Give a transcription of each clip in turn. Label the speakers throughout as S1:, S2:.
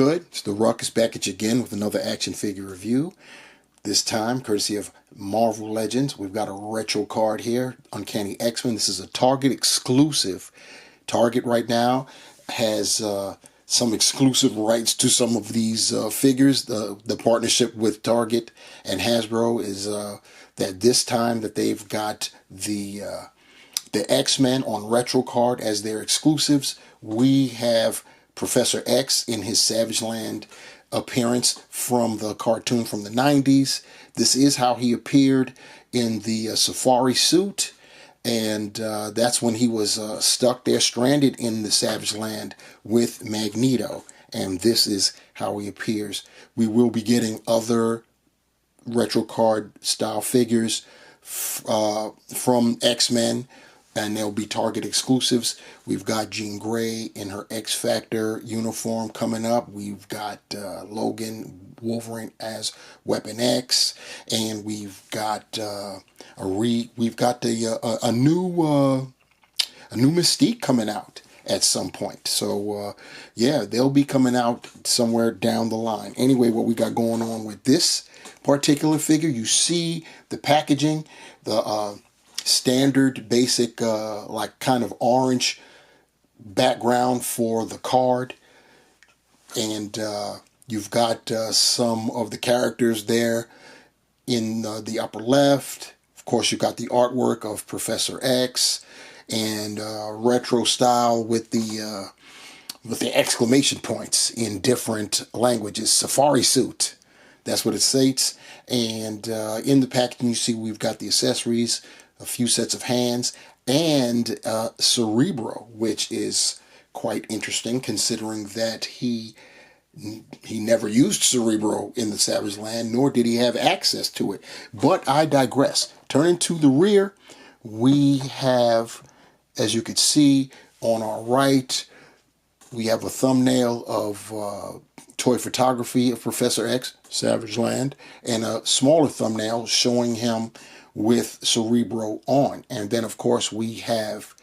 S1: good? It's the Ruckus back at you again with another action figure review. This time, courtesy of Marvel Legends, we've got a retro card here, Uncanny X-Men. This is a Target exclusive. Target right now has some exclusive rights to some of these figures. The partnership with Target and Hasbro is that this time that they've got the X-Men on retro card as their exclusives. We have Professor X in his Savage Land appearance from the cartoon from the 90s. This is how he appeared in the safari suit, and that's when he was stuck there, stranded in the Savage Land with Magneto, and this is how he appears. We will be getting other retro card style figures from X-Men, and they'll be Target exclusives. We've got Jean Grey in her X-Factor uniform coming up. We've got Logan Wolverine as Weapon X, and we've got a new Mystique coming out at some point. So yeah, they'll be coming out somewhere down the line. Anyway, what we got going on with this particular figure, you see the packaging, the standard basic like kind of orange background for the card, and you've got some of the characters there in the upper left. Of course, you've got the artwork of Professor X and retro style with the exclamation points in different languages. Safari suit, that's what it states. And in the packaging, you see we've got the accessories, a few sets of hands, and Cerebro, which is quite interesting considering that he never used Cerebro in the Savage Land, nor did he have access to it. But I digress. Turning to the rear, we have, as you can see on our right, we have a thumbnail of toy photography of Professor X, Savage Land, and a smaller thumbnail showing him with Cerebro on. And then of course we have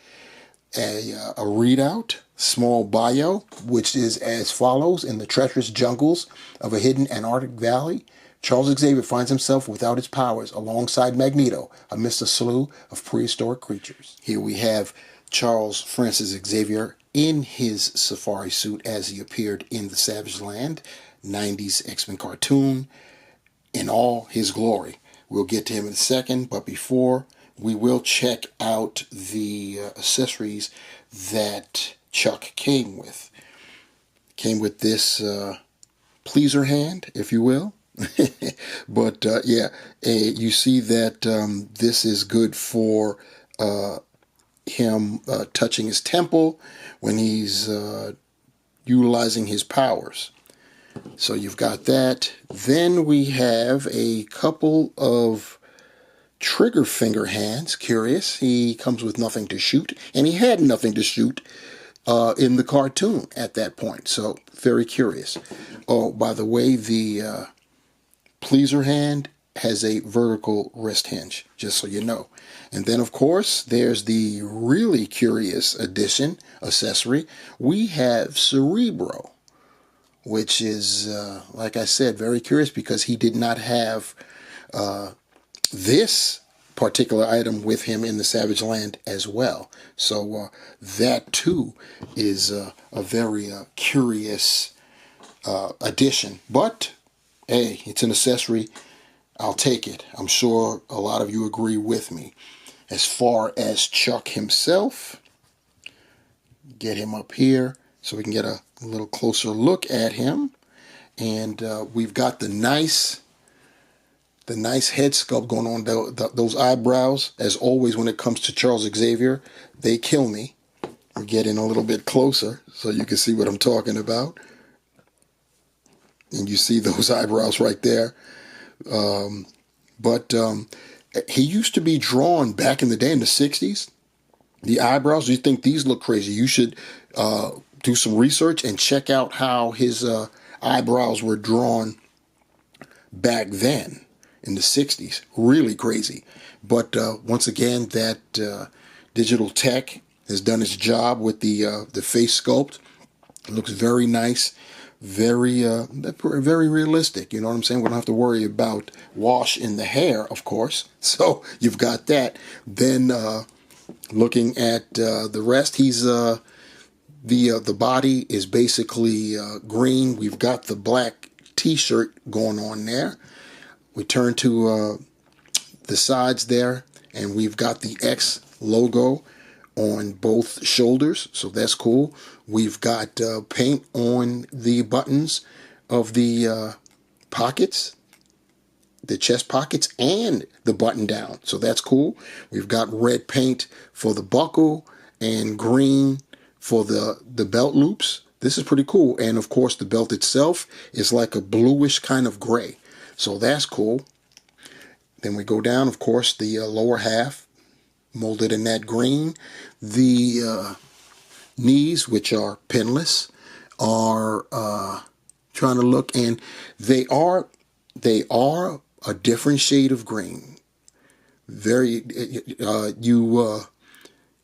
S1: a readout, small bio, which is as follows: in the treacherous jungles of a hidden Antarctic valley, Charles Xavier finds himself without his powers alongside Magneto amidst a slew of prehistoric creatures. Here we have Charles Francis Xavier in his safari suit as he appeared in the Savage Land 90s X-Men cartoon in all his glory. We'll get to him in a second, but before, we will check out the accessories that Chuck came with. Came with this pleaser hand, if you will. But yeah, you see that this is good for him touching his temple when he's utilizing his powers. So you've got that. Then we have a couple of trigger finger hands. Curious. He comes with nothing to shoot, and he had nothing to shoot in the cartoon at that point. So very curious. Oh, by the way, the pleaser hand has a vertical wrist hinge, just so you know. And then, of course, there's the really curious addition, accessory. We have Cerebro, which is, like I said, very curious because he did not have this particular item with him in the Savage Land as well. So that too is a very curious addition. But hey, it's an accessory. I'll take it. I'm sure a lot of you agree with me. As far as Chuck himself, get him up here so we can get a little closer look at him. And we've got the nice head sculpt going on. Those eyebrows, as always when it comes to Charles Xavier, they kill me. I'm getting a little bit closer so you can see what I'm talking about. And you see those eyebrows right there. But he used to be drawn back in the day in the 60s. The eyebrows, you think these look crazy. You should do some research and check out how his eyebrows were drawn back then in the 60s. Really crazy. But once again, that digital tech has done its job with the face sculpt. It looks very nice. very very realistic. You know what I'm saying? We don't have to worry about wash in the hair, of course. So you've got that. Then looking at the rest, he's the body is basically green. We've got the black t-shirt going on there. We turn to the sides there, and we've got the X logo on both shoulders, so that's cool. We've got paint on the buttons of the pockets, the chest pockets, and the button down, so that's cool. We've got red paint for the buckle and green for the belt loops. This is pretty cool. And of course the belt itself is like a bluish kind of gray, so that's cool. Then we go down, of course, the lower half molded in that green. The knees, which are pinless, are trying to look, and they are a different shade of green. Very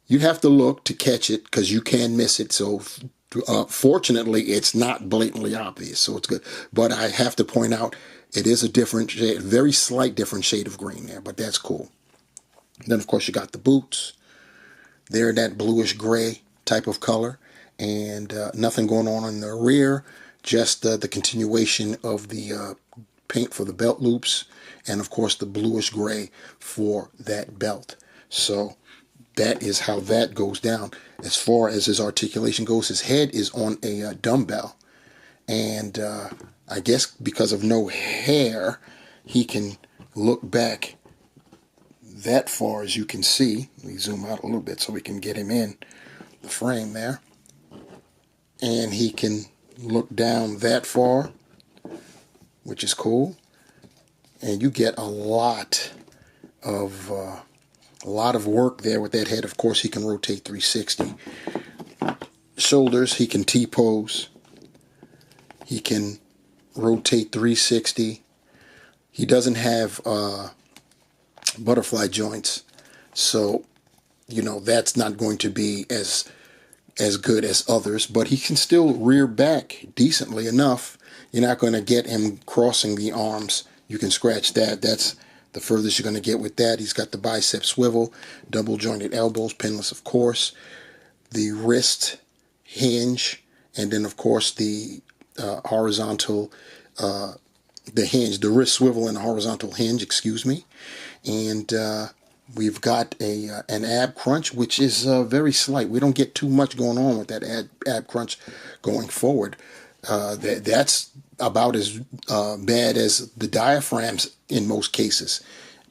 S1: you have to look to catch it because you can miss it. So fortunately, it's not blatantly obvious, so it's good. But I have to point out it is a different shade, very slight different shade of green there, but that's cool. Then of course you got the boots. They're that bluish gray type of color, and nothing going on in the rear, just the continuation of the paint for the belt loops, and of course the bluish gray for that belt. So that is how that goes down. As far as his articulation goes, his head is on a dumbbell, and I guess because of no hair, he can look back that far, as you can see. Let me zoom out a little bit so we can get him in the frame there. And he can look down that far, which is cool. And you get a lot of work there with that head. Of course, he can rotate 360. Shoulders, he can T-pose. He can rotate 360. He doesn't have butterfly joints, so you know that's not going to be as good as others, but he can still rear back decently enough. You're not going to get him crossing the arms. You can scratch that. That's the furthest you're going to get with that. He's got the bicep swivel, double jointed elbows, pinless of course, the wrist hinge, and then of course the horizontal the hinge, the wrist swivel and the horizontal hinge, excuse me. And we've got an ab crunch, which is very slight. We don't get too much going on with that ab crunch going forward. That's about as bad as the diaphragms in most cases.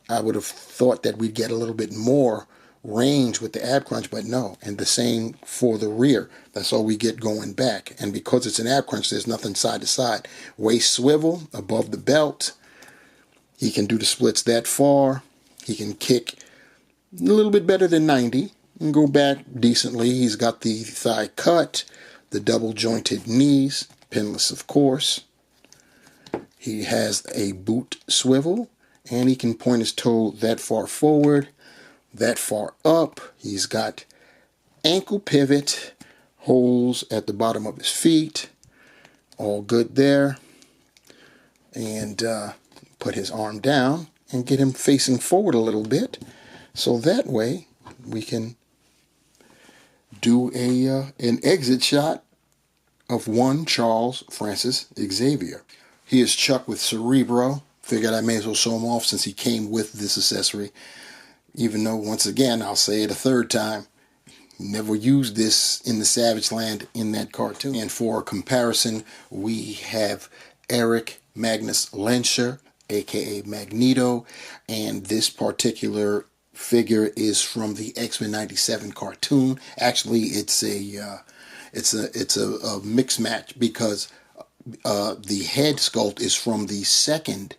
S1: I would have thought that we'd get a little bit more range with the ab crunch, but no. And the same for the rear. That's all we get going back. And because it's an ab crunch, there's nothing side to side. Waist swivel above the belt. He can do the splits that far. He can kick a little bit better than 90 and go back decently. He's got the thigh cut, the double jointed knees, pinless of course. He has a boot swivel, and he can point his toe that far forward, that far up. He's got ankle pivot, holes at the bottom of his feet, all good there. And put his arm down and get him facing forward a little bit, so that way we can do an exit shot of one Charles Francis Xavier. He is Chuck with Cerebro. Figured I may as well show him off since he came with this accessory, even though, once again, I'll say it a third time, never used this in the Savage Land in that cartoon. And for comparison, we have Eric Magnus Lenscher, aka Magneto, and this particular figure is from the X-Men '97 cartoon. Actually, it's a mixed match, because the head sculpt is from the second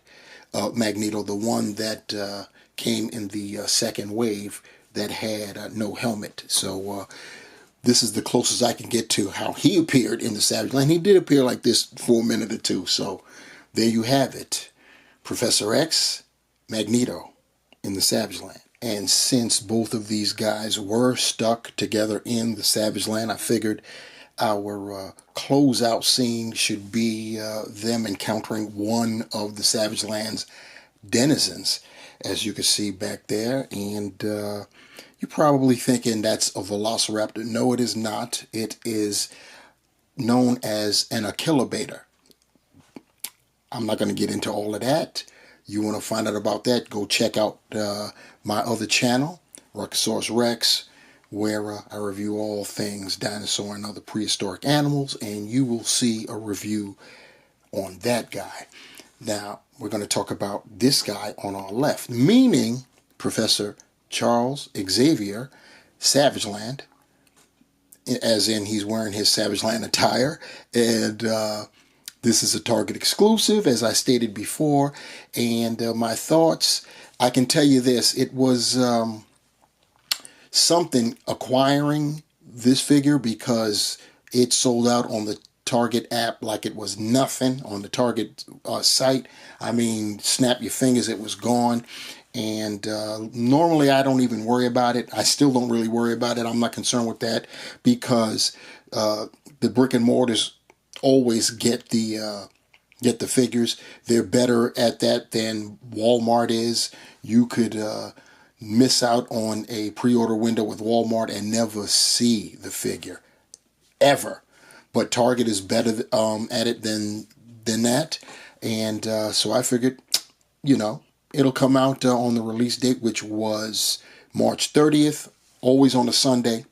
S1: Magneto, the one that came in the second wave that had no helmet. So this is the closest I can get to how he appeared in the Savage Land. He did appear like this for a minute or two. So there you have it. Professor X, Magneto in the Savage Land. And since both of these guys were stuck together in the Savage Land, I figured our closeout scene should be them encountering one of the Savage Lands denizens, as you can see back there. And you're probably thinking that's a velociraptor. No, it is not. It is known as an Achillobator. I'm not going to get into all of that. You want to find out about that, go check out my other channel, Ruckosaurus Rex, where I review all things dinosaur and other prehistoric animals, and you will see a review on that guy. Now, we're going to talk about this guy on our left, meaning Professor Charles Xavier Savageland, as in he's wearing his Savageland attire, and this is a Target exclusive, as I stated before. And my thoughts, I can tell you this, it was something acquiring this figure, because it sold out on the Target app like it was nothing on the Target site. I mean, snap your fingers, it was gone. And normally I don't even worry about it. I still don't really worry about it. I'm not concerned with that, because the brick and mortars always get the figures. They're better at that than Walmart is. You could miss out on a pre-order window with Walmart and never see the figure ever. But Target is better at it than that. And so I figured, it'll come out on the release date, which was March 30th, always on a Sunday.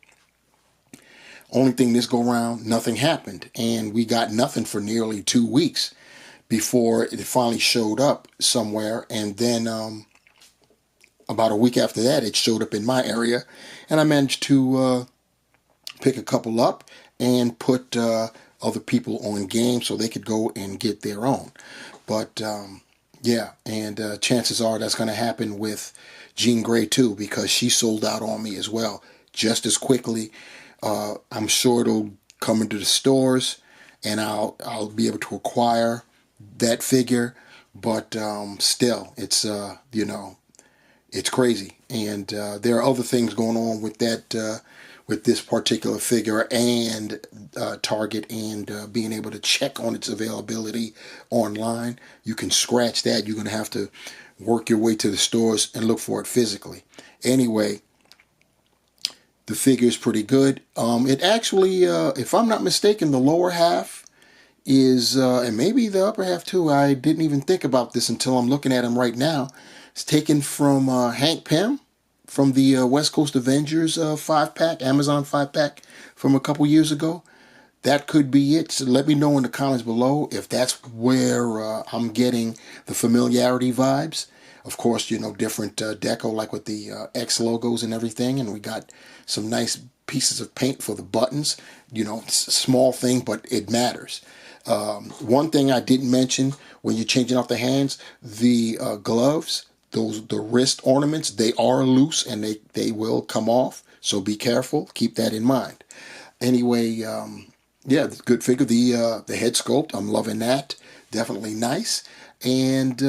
S1: Only thing this go round, nothing happened. And we got nothing for nearly 2 weeks before it finally showed up somewhere. And then about a week after that, it showed up in my area. And I managed to pick a couple up and put other people on game so they could go and get their own. But yeah, and chances are that's going to happen with Jean Grey too, because she sold out on me as well, just as quickly. I'm sure it'll come into the stores, and I'll be able to acquire that figure. But still, it's it's crazy, and there are other things going on with that. With this particular figure and Target, and being able to check on its availability online. You can scratch that. You're going to have to work your way to the stores and look for it physically. Anyway, the figure is pretty good. It actually, if I'm not mistaken, the lower half is, and maybe the upper half too, I didn't even think about this until I'm looking at him right now. It's taken from Hank Pym, from the West Coast Avengers 5-pack, Amazon 5-pack from a couple years ago. That could be it. So let me know in the comments below if that's where I'm getting the familiarity vibes. Of course, different deco, like with the X logos and everything. And we got some nice pieces of paint for the buttons. It's a small thing, but it matters. One thing I didn't mention, when you're changing out the hands, the gloves, the wrist ornaments, they are loose and they will come off. So be careful. Keep that in mind. Anyway, yeah, good figure. The head sculpt, I'm loving that. Definitely nice. And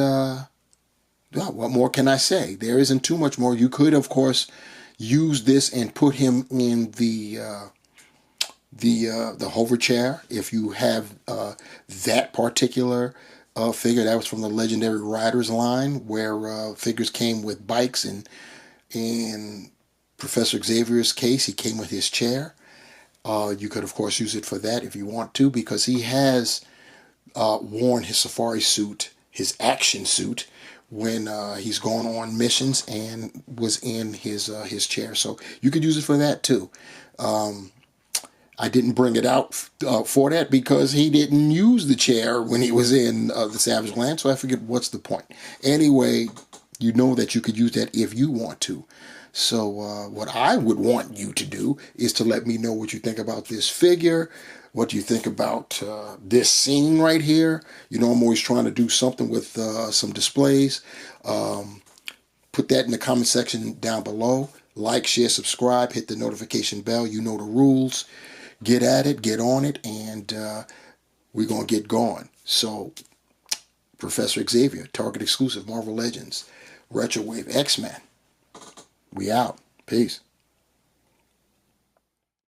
S1: what more can I say? There isn't too much more. You could, of course, use this and put him in the hover chair if you have that particular figure. That was from the Legendary Riders line, where figures came with bikes, and in Professor Xavier's case, he came with his chair. You could, of course, use it for that if you want to, because he has worn his safari suit, his action suit, when he's gone on missions and was in his chair. So you could use it for that too. I didn't bring it out for that because he didn't use the chair when he was in the Savage Land, so I figured, what's the point? Anyway, you know that you could use that if you want to. So what I would want you to do is to let me know what you think about this figure, what you think about this scene right here. I'm always trying to do something with some displays. Put that in the comment section down below. Like, share, subscribe, hit the notification bell. You know the rules. Get at it, get on it, and we're going to get going. So, Professor Xavier, Target exclusive, Marvel Legends, Retrowave, X-Men. We out. Peace.